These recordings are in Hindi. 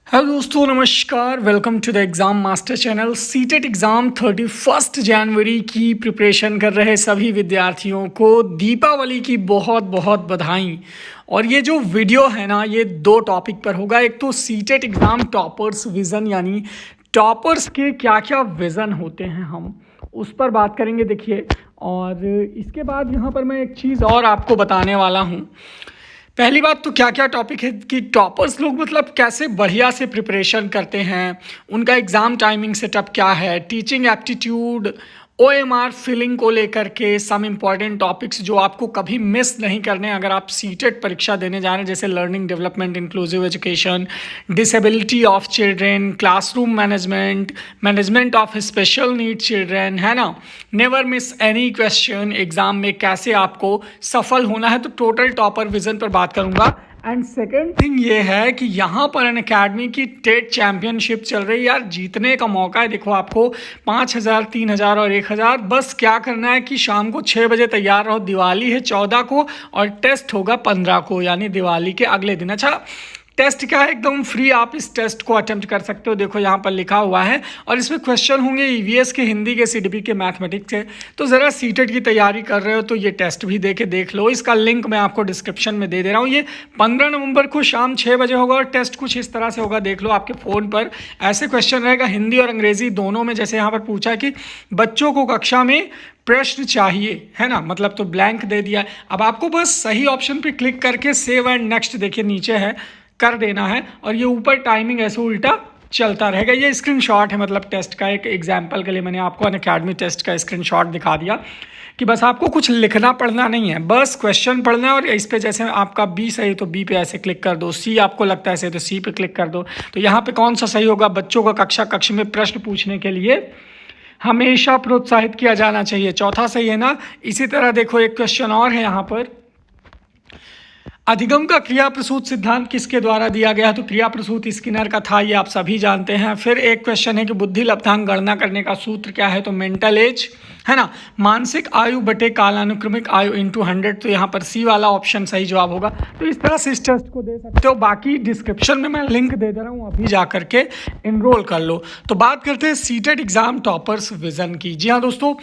हेलो दोस्तों, नमस्कार। Welcome to the exam master channel. CTET exam 31 जनवरी की प्रिपरेशन कर रहे सभी विद्यार्थियों को दीपावली की बहुत बहुत बधाई। और ये जो वीडियो है ना, ये दो टॉपिक पर होगा। एक तो सीटेट एग्ज़ाम टॉपर्स विज़न, यानी टॉपर्स के क्या क्या विज़न होते हैं, हम उस पर बात करेंगे। देखिए, और इसके बाद यहाँ पर मैं एक चीज़ और आपको बताने वाला हूँ। पहली बात तो क्या क्या टॉपिक है कि टॉपर्स लोग मतलब कैसे बढ़िया से प्रिपरेशन करते हैं, उनका एग्ज़ाम टाइमिंग सेटअप क्या है, टीचिंग एप्टीट्यूड, ओएमआर फिलिंग को लेकर के सम इम्पॉर्टेंट टॉपिक्स जो आपको कभी मिस नहीं करने अगर आप सीटेट परीक्षा देने जा रहे हैं, जैसे learning development, inclusive education, disability of children, classroom management, management of special need children, है ना। Never miss any question, exam में कैसे आपको सफल होना है, तो टोटल टॉपर विज़न पर बात करूँगा। एंड सेकेंड थिंग ये है कि यहाँ पर अन अकेडमी की टेट चैम्पियनशिप चल रही है यार। जीतने का मौका है। देखो, आपको 5,000, 3,000 और 1,000। बस क्या करना है कि शाम को 6 बजे तैयार रहो। दिवाली है 14 को और टेस्ट होगा 15 को, यानी दिवाली के अगले दिन। अच्छा, टेस्ट क्या है, एकदम फ्री, आप इस टेस्ट को अटेम्प्ट कर सकते हो। देखो यहाँ पर लिखा हुआ है, और इसमें क्वेश्चन होंगे ईवीएस के, हिंदी के, सीडीपी के, मैथमेटिक्स के। तो ज़रा सीटेट की तैयारी कर रहे हो तो ये टेस्ट भी दे के देख लो। इसका लिंक मैं आपको डिस्क्रिप्शन में दे रहा हूँ। ये 15 नवंबर को शाम 6 बजे होगा और टेस्ट कुछ इस तरह से होगा, देख लो आपके फ़ोन पर। ऐसे क्वेश्चन रहेगा हिंदी और अंग्रेज़ी दोनों में। जैसे यहाँ पर पूछा कि बच्चों को कक्षा में प्रश्न चाहिए, है ना, मतलब तो ब्लैंक दे दिया है। अब आपको बस सही ऑप्शन पे क्लिक करके सेव एंड नेक्स्ट, देखिए नीचे है, कर देना है। और ये ऊपर टाइमिंग ऐसे उल्टा चलता रहेगा। ये स्क्रीनशॉट है, मतलब टेस्ट का एक एग्जाम्पल के लिए मैंने आपको अनअकैडमी टेस्ट का स्क्रीनशॉट दिखा दिया कि बस आपको कुछ लिखना पढ़ना नहीं है, बस क्वेश्चन पढ़ना है। और इस पे जैसे आपका बी सही तो बी पे ऐसे क्लिक कर दो, सी आपको लगता है सही तो सी पे क्लिक कर दो। तो यहाँ पे कौन सा सही होगा, बच्चों को कक्ष में प्रश्न पूछने के लिए हमेशा प्रोत्साहित किया जाना चाहिए, चौथा सही है ना। इसी तरह देखो, एक क्वेश्चन और है यहाँ पर, अधिगम का क्रिया प्रसूत सिद्धांत किसके द्वारा दिया गया है, तो क्रिया प्रसूत स्किनर का था, ये आप सभी जानते हैं। फिर एक क्वेश्चन है कि बुद्धि लब्धांक गणना करने का सूत्र क्या है, तो मेंटल एज, है ना, मानसिक आयु बटे कालानुक्रमिक आयु इंटू 100, तो यहाँ पर सी वाला ऑप्शन सही जवाब होगा। तो इस तरह से इस टेस्ट को दे सकते हो। बाकी डिस्क्रिप्शन में मैं लिंक दे रहा हूँ, अभी जा करके इनरोल कर लो। तो बात करते हैं सीटेट एग्जाम टॉपर्स विजन की। जी हाँ दोस्तों,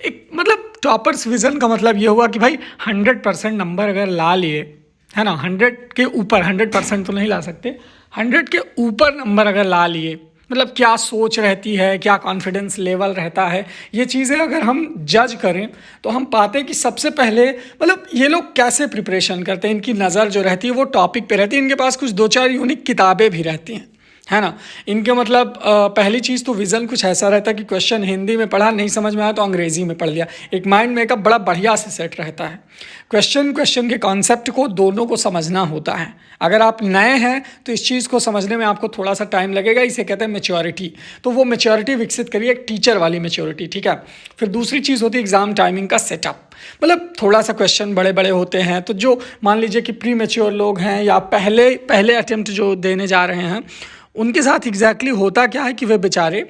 एक मतलब टॉपर्स विजन का मतलब ये हुआ कि भाई 100% नंबर अगर ला लिए, है ना, 100 के ऊपर, 100% तो नहीं ला सकते, 100 के ऊपर नंबर अगर ला लिए, मतलब क्या सोच रहती है, क्या कॉन्फिडेंस लेवल रहता है, ये चीज़ें अगर हम जज करें तो हम पाते हैं कि सबसे पहले मतलब ये लोग कैसे प्रिपरेशन करते हैं, इनकी नज़र जो रहती है वो टॉपिक पे रहती है। इनके पास कुछ 2-4 यूनिक किताबें भी रहती हैं, है ना। इनके मतलब पहली चीज़ तो विज़न कुछ ऐसा रहता है कि क्वेश्चन हिंदी में पढ़ा, नहीं समझ में आया तो अंग्रेज़ी में पढ़ लिया। एक माइंड मेकअप बड़ा बढ़िया से सेट रहता है। क्वेश्चन के कॉन्सेप्ट को दोनों को समझना होता है। अगर आप नए हैं तो इस चीज़ को समझने में आपको थोड़ा सा टाइम लगेगा, इसे कहते हैं मैच्योरिटी। तो वो मैच्योरिटी विकसित करिए, एक टीचर वाली मैच्योरिटी, ठीक है। फिर दूसरी चीज़ होती है एग्ज़ाम टाइमिंग का सेटअप। मतलब थोड़ा सा क्वेश्चन बड़े बड़े होते हैं, तो जो मान लीजिए कि प्री मैच्योर लोग हैं या पहले अटेम्प्ट जो देने जा रहे हैं, उनके साथ एग्जैक्टली होता क्या है कि वे बेचारे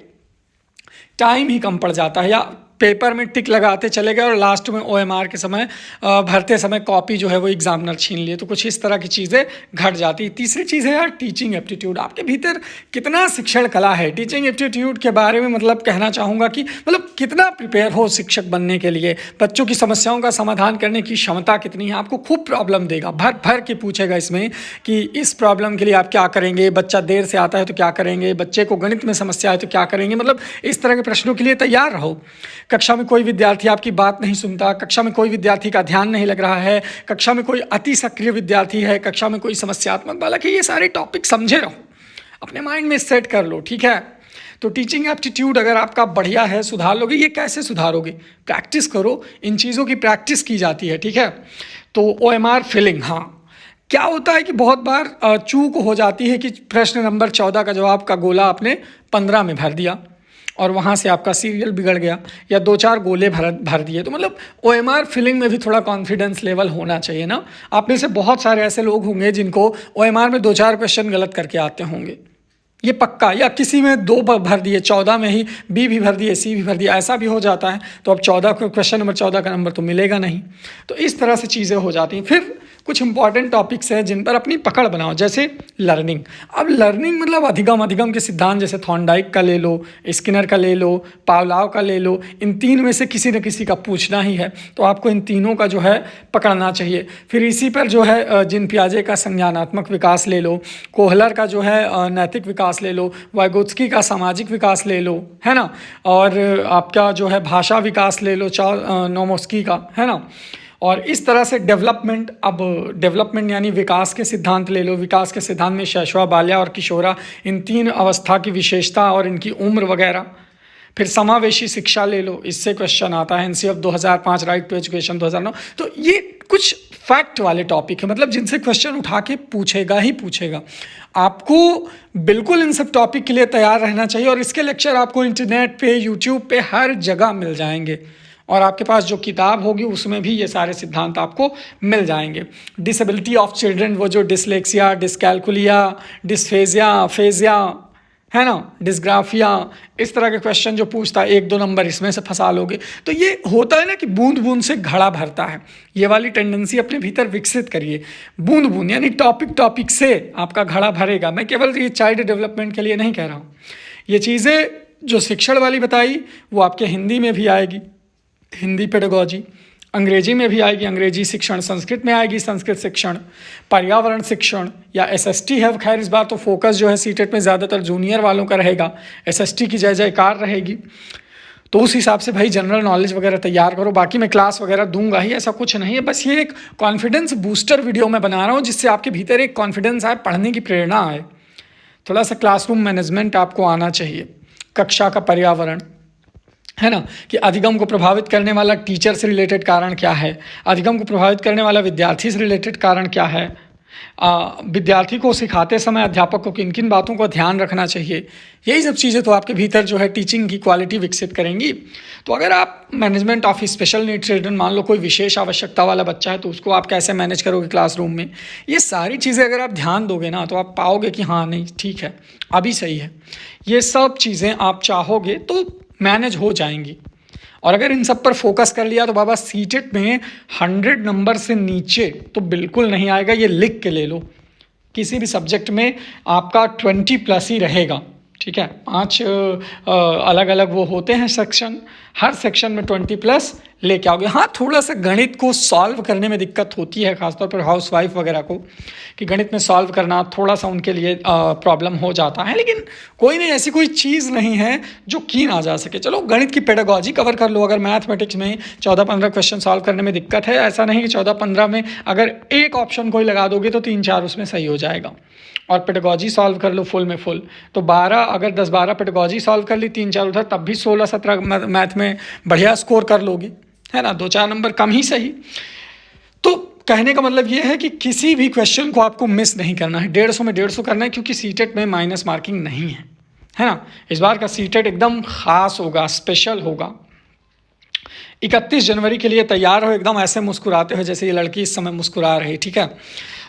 टाइम ही कम पड़ जाता है, या पेपर में टिक लगाते चले गए और लास्ट में ओएमआर के समय भरते समय कॉपी जो है वो एग्जामिनर छीन लिए, तो कुछ इस तरह की चीज़ें घट जाती है। तीसरी चीज़ है यार टीचिंग एप्टीट्यूड। आपके भीतर कितना शिक्षण कला है, टीचिंग एप्टीट्यूड के बारे में मतलब कहना चाहूँगा कि मतलब कितना प्रिपेयर हो शिक्षक बनने के लिए, बच्चों की समस्याओं का समाधान करने की क्षमता कितनी है। आपको खूब प्रॉब्लम देगा, भर भर के पूछेगा इसमें कि इस प्रॉब्लम के लिए आप क्या करेंगे, बच्चा देर से आता है तो क्या करेंगे, बच्चे को गणित में समस्या है तो क्या करेंगे। मतलब इस तरह के प्रश्नों के लिए तैयार रहो। कक्षा में कोई विद्यार्थी आपकी बात नहीं सुनता, कक्षा में कोई विद्यार्थी का ध्यान नहीं लग रहा है, कक्षा में कोई अति सक्रिय विद्यार्थी है, कक्षा में कोई समस्यात्मक बालक है, ये सारे टॉपिक समझे रहो, अपने माइंड में सेट कर लो, ठीक है। तो टीचिंग एप्टीट्यूड अगर आपका बढ़िया है, सुधार लोगे। ये कैसे सुधारोगे, प्रैक्टिस करो, इन चीज़ों की प्रैक्टिस की जाती है, ठीक है। तो ओएमआर फिलिंग, हाँ, क्या होता है कि बहुत बार चूक हो जाती है कि प्रश्न नंबर 14 का जवाब का गोला आपने 15 में भर दिया और वहाँ से आपका सीरियल बिगड़ गया, या 2-4 गोले भर दिए। तो मतलब ओएमआर फिलिंग में भी थोड़ा कॉन्फिडेंस लेवल होना चाहिए ना। आप में से बहुत सारे ऐसे लोग होंगे जिनको ओएमआर में 2-4 क्वेश्चन गलत करके आते होंगे, ये पक्का, या किसी में 2 भर दिए, 14 में ही बी भी भर दिए, सी भी भर दिया, ऐसा भी हो जाता है। तो अब 14 क्वेश्चन नंबर 14 का नंबर तो मिलेगा नहीं। तो इस तरह से चीज़ें हो जाती हैं। फिर कुछ इंपॉर्टेंट टॉपिक्स हैं जिन पर अपनी पकड़ बनाओ, जैसे लर्निंग। अब लर्निंग मतलब अधिगम के सिद्धांत, जैसे थॉर्नडाइक का ले लो, स्किनर का ले लो, पावलोव का ले लो, इन तीन में से किसी न किसी का पूछना ही है, तो आपको इन तीनों का जो है पकड़ना चाहिए। फिर इसी पर जो है जिन पियाजे का संज्ञानात्मक विकास ले लो, कोहलर का जो है नैतिक विकास ले लो, वाइगोत्स्की का सामाजिक विकास ले लो, है ना, और आपका जो है भाषा विकास ले लो नोमोस्की का, है ना। और इस तरह से डेवलपमेंट, अब डेवलपमेंट यानी विकास के सिद्धांत ले लो। विकास के सिद्धांत में शैशवा, बाल्या और किशोरा, इन तीन अवस्था की विशेषता और इनकी उम्र वगैरह। फिर समावेशी शिक्षा ले लो, इससे क्वेश्चन आता है एनसीएफ 2005, राइट टू एजुकेशन 2009। तो ये कुछ फैक्ट वाले टॉपिक है, मतलब जिनसे क्वेश्चन उठा के पूछेगा ही पूछेगा। आपको बिल्कुल इन सब टॉपिक के लिए तैयार रहना चाहिए, और इसके लेक्चर आपको इंटरनेट पे, यूट्यूब पे हर जगह मिल जाएंगे, और आपके पास जो किताब होगी उसमें भी ये सारे सिद्धांत आपको मिल जाएंगे। डिसेबिलिटी ऑफ चिल्ड्रन, वो जो डिसलेक्सिया, डिस्कैलकुलिया, डिस्फेजिया, फेजिया, है ना, डिस्ग्राफिया, इस तरह के क्वेश्चन जो पूछता है 1-2 नंबर इसमें से फंसा लोगे। तो ये होता है ना कि बूंद बूंद से घड़ा भरता है, ये वाली टेंडेंसी अपने भीतर विकसित करिए। बूंद बूंद यानी टॉपिक से आपका घड़ा भरेगा। मैं केवल ये चाइल्ड डेवलपमेंट के लिए नहीं कह रहा हूँ, ये चीज़ें जो शिक्षण वाली बताई वो आपके हिंदी में भी आएगी, हिंदी पेडागॉजी, अंग्रेजी में भी आएगी, अंग्रेजी शिक्षण, संस्कृत में आएगी, संस्कृत शिक्षण, पर्यावरण शिक्षण या एसएसटी है। खैर इस बार तो फोकस जो है सीटेट में ज़्यादातर जूनियर वालों का रहेगा, एसएसटी की जय जयकार रहेगी। तो उस हिसाब से भाई जनरल नॉलेज वगैरह तैयार करो। बाकी मैं क्लास वगैरह दूंगा ही, ऐसा कुछ नहीं है, बस ये एक कॉन्फिडेंस बूस्टर वीडियो मैं बना रहा हूँ, जिससे आपके भीतर एक कॉन्फिडेंस आए, पढ़ने की प्रेरणा आए, थोड़ा सा क्लासरूम मैनेजमेंट आपको आना चाहिए। कक्षा का पर्यावरण, है ना, कि अधिगम को प्रभावित करने वाला टीचर से रिलेटेड कारण क्या है, अधिगम को प्रभावित करने वाला विद्यार्थी से रिलेटेड कारण क्या है, विद्यार्थी को सिखाते समय अध्यापक को किन किन बातों का ध्यान रखना चाहिए। यही सब चीज़ें तो आपके भीतर जो है टीचिंग की क्वालिटी विकसित करेंगी। तो अगर आप management of special need children, मान लो कोई विशेष आवश्यकता वाला बच्चा है, तो उसको आप कैसे मैनेज करोगे क्लासरूम में, ये सारी चीज़ें अगर आप ध्यान दोगे ना, तो आप पाओगे कि हाँ नहीं ठीक है, अभी सही है। ये सब चीज़ें आप चाहोगे तो मैनेज हो जाएंगी। और अगर इन सब पर फोकस कर लिया तो बाबा सीटेट में 100 नंबर से नीचे तो बिल्कुल नहीं आएगा, ये लिख के ले लो। किसी भी सब्जेक्ट में आपका 20+ ही रहेगा, ठीक है। 5 अलग अलग वो होते हैं सेक्शन, हर सेक्शन में 20+ लेके आओगे। हाँ, थोड़ा सा गणित को सॉल्व करने में दिक्कत होती है, खासतौर पर हाउसवाइफ वगैरह को, कि गणित में सॉल्व करना थोड़ा सा उनके लिए प्रॉब्लम हो जाता है, लेकिन कोई नहीं, ऐसी कोई चीज़ नहीं है जो की ना जा सके। चलो गणित की पेडागॉजी कवर कर लो। अगर मैथमेटिक्स में 14-15 क्वेश्चन सॉल्व करने में दिक्कत है, ऐसा नहीं कि 14-15 में अगर एक ऑप्शन कोई लगा दोगे तो 3-4 उसमें सही हो जाएगा। और पेडागॉजी सॉल्व कर लो फुल में फुल, तो 12 अगर 10-12 पेडागॉजी सॉल्व कर ली, 3-4 उधर, तब भी 16-17 मैथ में बढ़िया स्कोर कर लोगे, है ना। 2-4 नंबर कम ही सही। तो कहने का मतलब ये है कि किसी भी क्वेश्चन को आपको मिस नहीं करना है, 150 में 150 करना है, क्योंकि सीटेट में माइनस मार्किंग नहीं है ना। इस बार का सीटेट एकदम खास होगा, स्पेशल होगा। 31 जनवरी के लिए तैयार हो, एकदम ऐसे मुस्कुराते हो जैसे ये लड़की इस समय मुस्कुरा रही, ठीक है।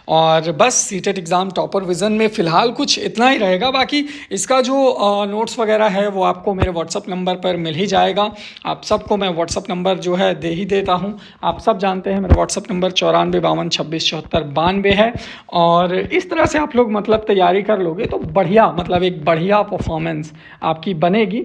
और बस सीटेट एग्ज़ाम टॉपर विज़न में फ़िलहाल कुछ इतना ही रहेगा। बाकी इसका जो नोट्स वगैरह है वो आपको मेरे व्हाट्सअप नंबर पर मिल ही जाएगा। आप सबको मैं व्हाट्सअप नंबर जो है दे ही देता हूँ। आप सब जानते हैं मेरा व्हाट्सअप नंबर 9452267492 है। और इस तरह से आप लोग मतलब तैयारी कर लोगे तो बढ़िया, मतलब एक बढ़िया परफॉर्मेंस आपकी बनेगी।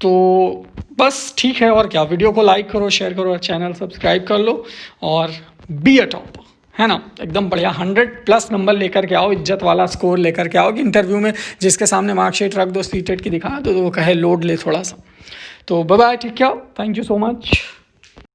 तो बस ठीक है, और क्या, वीडियो को लाइक करो, शेयर करो और चैनल सब्सक्राइब कर लो और बी अ टॉप, है ना। एकदम बढ़िया 100+ नंबर लेकर के आओ, इज्जत वाला स्कोर लेकर के आओ, कि इंटरव्यू में जिसके सामने मार्कशीट रख दो सीटेट की दिखा दो तो वो कहे लोड ले थोड़ा सा। तो बाय बाय, ठीक है, थैंक यू सो मच।